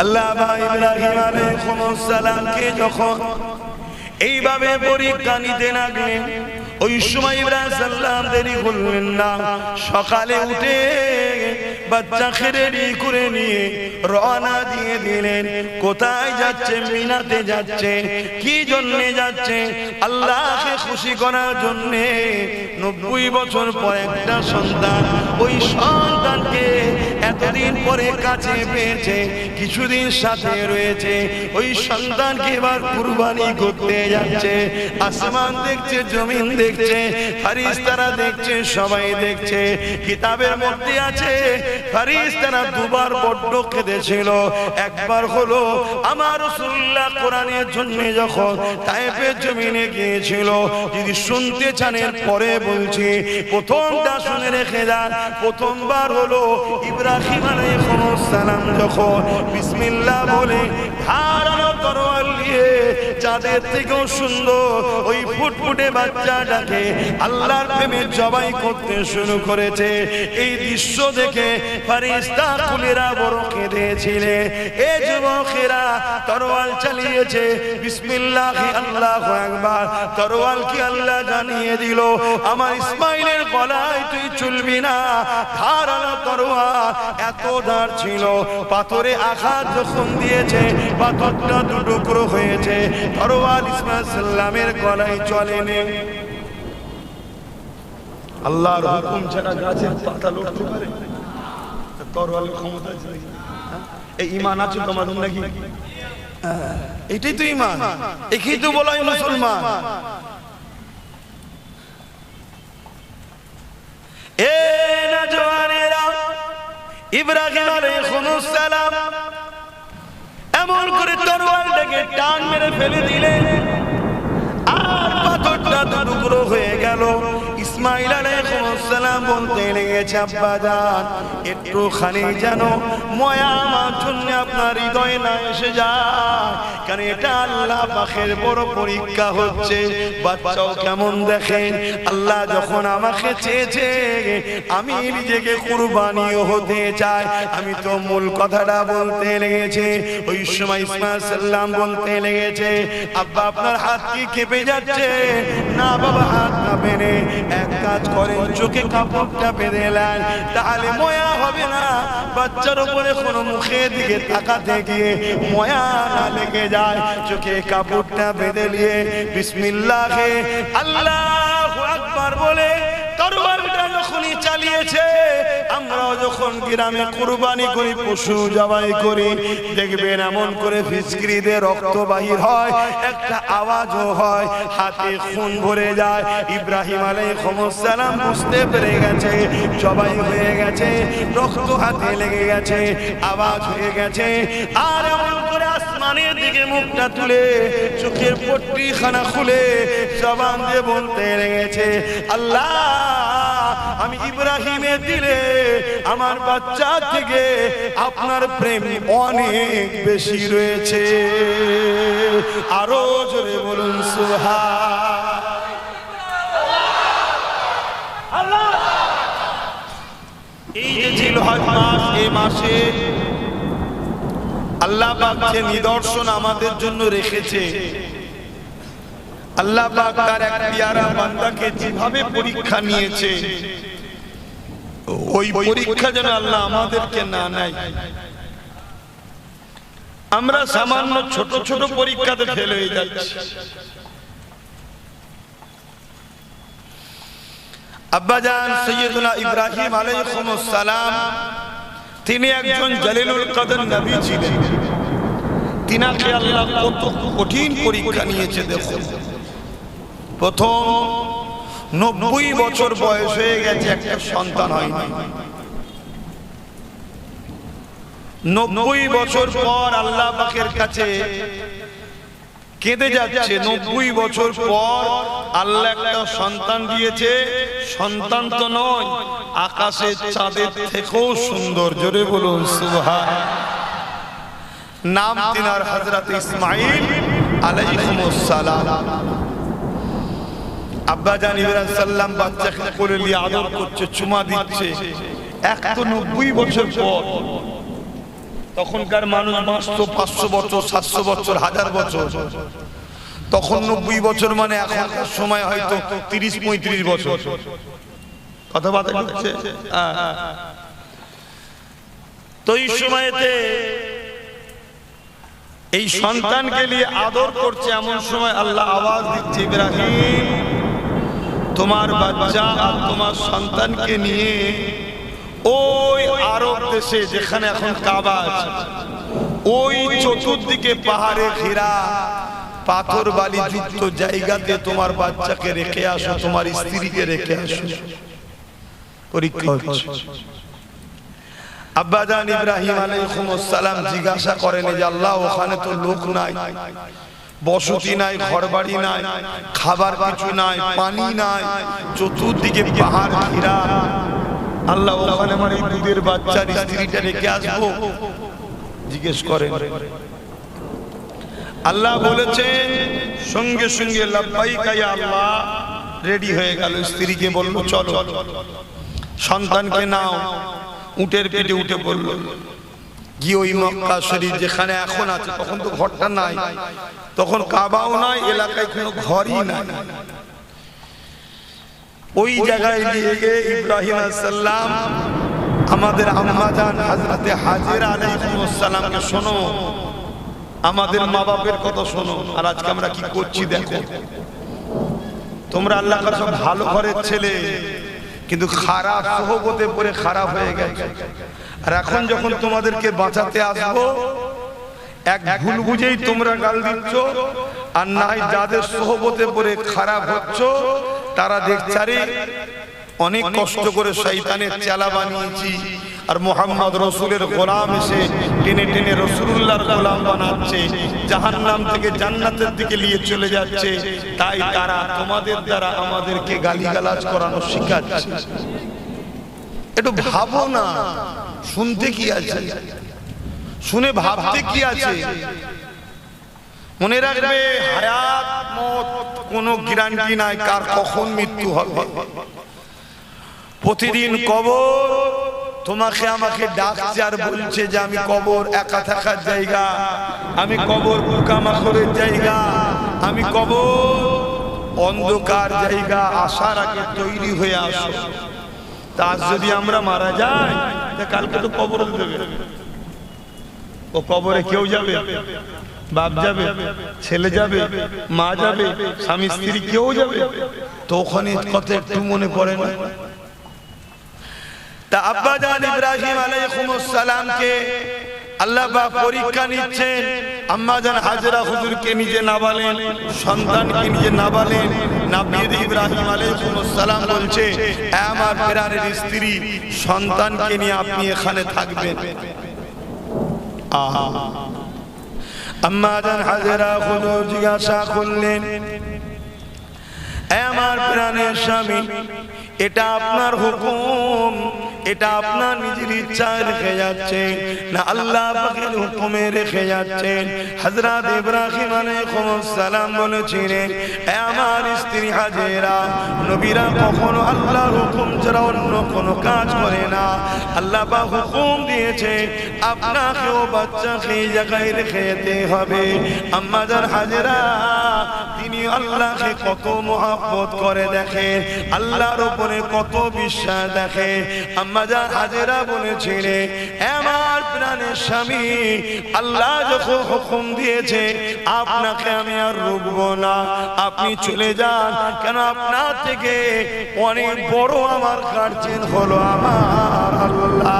আল্লাহ ইব্রাহিম আলাইহিস সালামকে যখন এইভাবে পরীক্ষা নিতে লাগলেন, ওই সময় ইব্রাহিম সাল্লাম দেরি করলেন না, সকালে উঠে বাচ্চাকে রেডি করে নিয়ে রওনা দিয়ে দিলেন। কোথায় যাচ্ছে? মিনাতে যাচ্ছে। কি জন্যে যাচ্ছে? আল্লাহকে খুশি করার জন্যে। 90 বছর পর একটা সন্তান, ওই সন্তানকে এতদিন পরে কাছে পেয়েছে, কিছুদিন সাথে রয়েছে, ওই সন্তানকে এবার কুরবানি করতে যাচ্ছে। আসমান দেখছে, জমিন দেখছে, ফেরেশতারা দেখছে, সবাই দেখছে। কিতাবের মধ্যে আছে ফেরেশতারা দুবার বড্ড কেঁদেছিল। একবার হলো আমার রাসূলুল্লাহ কোরআনের জন্য যখন তায়েফের জমিনে গিয়েছিল। যদি শুনতে চান পরে বলছি, প্রথমটা শুনে রেখে যান। প্রথমবার হলো ইব্রাহিম আলাইহিস সালাম যখন বিসমিল্লাহ বলে ধারালো তরোয়াল নিয়ে চাঁদের থেকেও সুন্দর ওই ফুটফুটে বাচ্চাটাকে আল্লাহর প্রেমে জবাই করতে শুরু করেছে। এই দৃশ্য দেখে ফেরেশতা কুলেরা বড় কেঁদেছিলেন। এ যুবকেরা তরোয়াল চালিয়েছে, বিসমিল্লাহি আল্লাহু আকবার। তরোয়াল কি আল্লাহ জানিয়ে দিল, আমার ইসমাইলের গলায় তুই চলবি না। ধারালো তরোয়াল, এত ধার ছিল। পাথরে আঘাত যখন দিয়েছে, পাথরটা দুটুকরো হয়েছে। তরোয়াল ইসমাইল সাল্লামের গলায় চলেনি। আল্লাহর হুকুম ছাড়া গাছের পাতা লড়তে পারে? তরোয়ালের ক্ষমতা আছে নাকি? এই ঈমান আছে তোমাদের নাকি? এটাই তো ঈমান, একেই তো বলা হয় মুসলমান। এ নওজওয়ানেরা, ইব্রাহিম আলাইহিস সালাম এমন করে তরোয়ালটাকে টান মেরে ফেলে দিলেন, আর পাথরটা টুকরো হয়ে গেল। ইসমাইল আলাইহিস সালাম বলতে লেগেছে, আব্বা জান একটুখানি যেন ময়া আমার জন্য আপনার হৃদয়ে না এসে যায়, কারণ এটা আল্লাহ পাকের বড় পরীক্ষা হচ্ছে। বাচ্চাও কেমন দেখেন, আল্লাহ যখন আমাকে চেয়েছে আমি নিজেকে কুরবানিও হতে চাই। আমি তো মূল কথাটা বলতে লেগেছে। ওই সময় ইসমাইল সাল্লাম বলতে লেগেছে, আব্বা আপনার হাত কি কেঁপে যাচ্ছে? না বাবা, হাত কাঁপে না। এক কাজ করেন, চোখে কাপড়টা বেঁধে নেন, তাহলে ময়া হবে না। বাচ্চার উপরে কোনো মুখের দিকে তাকাতে গিয়ে ময়া না লেগে যায়। চোখে কাপড়টা বেঁধে নিয়ে বিসমিল্লাহে আল্লাহু আকবার বলে তরবারটা যখনই চালিয়েছে, আমরাও যখন গ্রামে কুরবানি করি, পশু জবাই করি, দেখবেন এমন করে ফিসকিরিতে রক্ত বাহির হয়, একটা আওয়াজও হয়, হাতে খুন ভরে যায়। ইব্রাহিম আলাইহিস সালাম বুঝতে পেরে গেছে জবাই হয়ে গেছে, রক্ত হাতে লেগে গেছে, আওয়াজ হয়ে গেছে। আর এমন করে আসমানের দিকে মুখটা তুলে চোখের পট্টিখানা খুলে জবান দিয়ে বলতে লেগেছে, আল্লাহ আমি ইব্রাহিমের দিলে আমার বাচ্চা থেকে আপনার প্রেম অনেক বেশি রয়েছে। আরো জোরে বলুন সুবহানাল্লাহ। এই যে ছিল হজ মাস, এই মাসে আল্লাহ পাক যে নিদর্শন আমাদের জন্য রেখেছে, আল্লাহ পাক তার এক পিয়ারা বান্দাকে যেভাবে পরীক্ষা নিয়েছে, ওই পরীক্ষা যেন আল্লাহ আমাদেরকে না নেয়। আমরা সামান্য ছোট ছোট পরীক্ষাতে ফেল হয়ে যাচ্ছি। আব্বাজান সৈয়দুনা ইব্রাহিম আলাইহিস সালাম, তিনি একজন জলিলুল কদর নবী ছিলেন। তিনাকে আল্লাহ কত কঠিন পরীক্ষা নিয়েছে দেখুন। প্রথম 90 বছর বয়স হয়ে গেছে, একটা সন্তান হয়নি। 90 বছর পর আল্লাহ পাকের কাছে কেঁদে যাচ্ছে। 90 বছর পর আল্লাহ একটা সন্তান দিয়েছে। সন্তান তো নয়, আকাশের চাঁদের থেকেও সুন্দর। জোরে বলুন সুবহানাল্লাহ। নাম তিনার হযরত ইসমাঈল আলাইহিস সালাম। আব্বাজান ইব্রাহিম সাল্লাম বাচ্চাকে কোলে নিয়ে আদর করছে, চুমা দিচ্ছে। 90 বছর পর তখনকার মানুষ বাঁচত 500 বছর, 700 বছর, 1000 বছর। তখন 90 বছর মানে এখনকার সময় হয়তো 30-35 বছর। কথাবার্তা হচ্ছে। তো এই সময়তে এই সন্তানকে নিয়ে আদর করছে, এমন সময় আল্লাহ আওয়াজ দিচ্ছে, ইব্রাহিম তোমার বাচ্চা আর তোমার সন্তানকে নিয়ে ওই আরব দেশে যেখানে এখন কাবা আছে, ওই চতুর্দিকে পাহাড়ে ঘেরা পাথর বালি যুক্ত জায়গাতে তোমার বাচ্চাকে রেখে আসো, তোমার স্ত্রীকে রেখে আসো। পরীক্ষা হচ্ছে। আব্বাজান ইব্রাহিম আলাইহিস সালাম জিজ্ঞাসা করেন যে আল্লাহ ওখানে তো লোক নাই, বসতি নাই, ঘরবাড়ি নাই, খাবার কিছু নাই, পানি নাই, চতুর্দিকে পাহাড় ঘেরা, আল্লাহ ওখানে আমার এই দুধের বাচ্চার স্ত্রীটা রেখে আসবো? জিজ্ঞেস করেন। আল্লাহ বলেছেন সঙ্গে সঙ্গে লাব্বাইকা ইয়া আল্লাহ, রেডি হয়ে গেল। স্ত্রীকে বলল চলো, সন্তানকে নাও, উটের পেটে উঠে পড়ল, গিয়ে ওই মক্কা শরীফ যেখানে এখন আছে, তখন তো ঘরটা নাই, তখন কাবাও নাই, এলাকায় কোনো ঘরই নাই, ওই জায়গায় নিয়ে গিয়ে ইব্রাহিম আলাইহিস সালাম আমাদের আম্মা জান হযরতে হাজেরা আলাইহিস সালামকে শোনো, আমাদের মা বাপের কথা শোনো। আর আজকে আমরা কি করছি দেখো। তোমরা আল্লাহর কাছে ভালো ঘরের ছেলে, কিন্তু খারাপ সোহবতে পড়ে খারাপ হয়ে গেছে। আর এখন যখন তোমাদেরকে বাঁচাতে আসবো, এক ভুল বুঝেই তোমরা গাল দিচ্ছ, আর নাই যাদের সোহবতে পড়ে খারাপ হচ্ছ তারা দেখছারে অনেক কষ্ট করে শয়তানের চেলা বানিয়েছি, আর মুহাম্মদ রাসূলের গোলাম এসে টেনে টেনে রাসূলুল্লাহর গোলাম বানাচ্ছে, জাহান্নাম থেকে জান্নাতের দিকে নিয়ে চলে যাচ্ছে। তাই তারা তোমাদের দ্বারা আমাদেরকে গালিগালাজ করানো শিখাচ্ছে। একটু ভাবো না, শুনতে কি আছে, শুনে ভাবতে কি আছে। মনে রাখবে হায়াত মত কোনো গ্যারান্টি নাই কার কখন মৃত্যু হবে। প্রতিদিন কবর তোমাকে আমাকে ডাকছে আর বলছে যে আমি কবর একা থাকার জায়গা, আমি কবর পোকামাকড়ের জায়গা, আমি কবর অন্ধকার জায়গা, আসার আগে তৈরি হয়ে আসো। তা যদি আমরা মারা যাই, কালকে তো কবর দেবে। ও কবরে কেউ যাবে, বাপ যাবে, ছেলে যাবে, মা যাবে, স্বামী স্ত্রী কেউ যাবে। তো ওখানে কথা একটু মনে পড়ে না? তা আব্বাজান ইব্রাহিম আলাইহিস সালামকে আল্লাহ পাক পরীক্ষা নিচ্ছেন। আম্মাজান হাজরা হুজুরকে নিজে নাবালেন, সন্তানকে নিজে নাবালেন। নবী ইব্রাহিম আলাইহিস সালাম বলছে, আমার প্রাণের স্ত্রী সন্তানকে নিয়ে আপনি এখানে থাকবেন। আম্মাজান হাজরা হুজুর জিজ্ঞাসা করলেন, আমার প্রাণের স্বামী, এটা আপনার হুকুম, এটা আপনার নিজের ইচ্ছায় রেখে যাচ্ছেন না আল্লাহ পাকের হুকুমে রেখে যাচ্ছেন? হযরত ইব্রাহিম আলাইহিস সালাম বলেছিলেন, আমার স্ত্রী হাজেরা, নবীরা কখনো আল্লাহর হুকুম ছাড়া অন্য কোনো কাজ করে না। আল্লাহ পাক হুকুম দিয়েছে আপনাকেও বাচ্চাকে এই জায়গায় রেখে যেতে হবে। আম্মাজান হাজেরা তিনি আল্লাহকে কত মহব্বত করে দেখেন, আল্লাহর উপরে কত বিশ্বাস দেখেন। আম্মাজান হাজেরা বলেছিলেন, আমার প্রাণের স্বামী, আল্লাহ যখন হুকুম দিয়েছে আপনাকে আমি আর রুকবো না, আপনি চলে যান, কেন আপনার থেকে অনেক বড় আমার গার্জিয়ান হলো আমার আল্লাহ।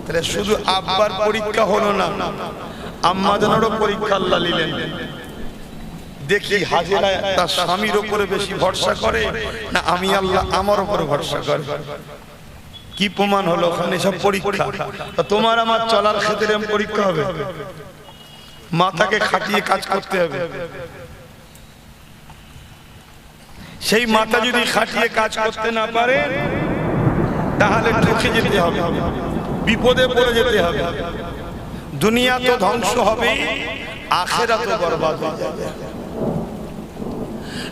তাহলে শুধু আব্বার পরীক্ষা হলো না, আম্মাজানেরও পরীক্ষা আল্লাহ নিলেন। দেখি হাজেরা তার স্বামীর উপরে বেশি ভরসা করে না আমি আল্লাহ আমার উপরে ভরসা করে। কি প্রমাণ হলো? ওখানে সব পরীক্ষা। তোমার আমার চলার ক্ষেত্রে পরীক্ষা হবে, মাথাকে খাটিয়ে কাজ করতে হবে। সেই মাথা যদি খাটিয়ে কাজ করতে না পারে তাহলে ঠকে যেতে হবে, বিপদে পড়ে যেতে হবে। দুনিয়া তো ধ্বংস হবে, আখিরাত তো বরবাদ হয়ে যাবে।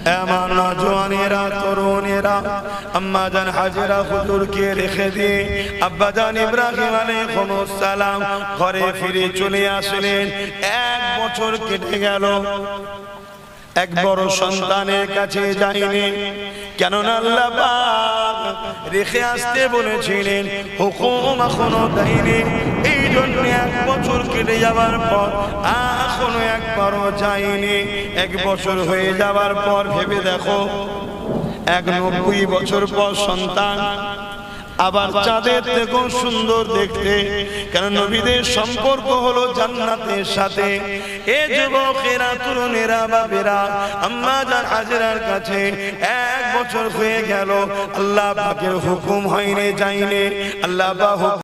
আমার নওজওয়ানেরা তরুণেরা আম্মা জান হাজেরা হুজুরকে রেখে দিয়ে আব্বা জান ইব্রাহিম আলাইহিস সালাম ঘরে ফিরে চলে আসলেন। 1 বছর কেটে গেল, এক বড় সন্তানের কাছে যায়নি, কেননা আল্লাহ পাক রেখে আসতে বলেছিলেন, হুকুম এখনো দেয়নি। এই জন্য 1 বছর কেটে যাওয়ার পর এখনো একবারও যায়নি। 1 বছর হয়ে যাওয়ার পর ভেবে দেখো, 90 বছর পর সন্তান, আবার চাঁদের থেকেও সুন্দর দেখতে, কারণ নবীদের সম্পর্ক হলো জান্নাতের সাথে। এ যুবকেরা তরুণেরা বাবেরা আম্মা জান হাজেরার কাছে 1 বছর হয়ে গেল, আল্লাহ পাকের হুকুম হয়নি, যায়নি। আল্লাহ পাক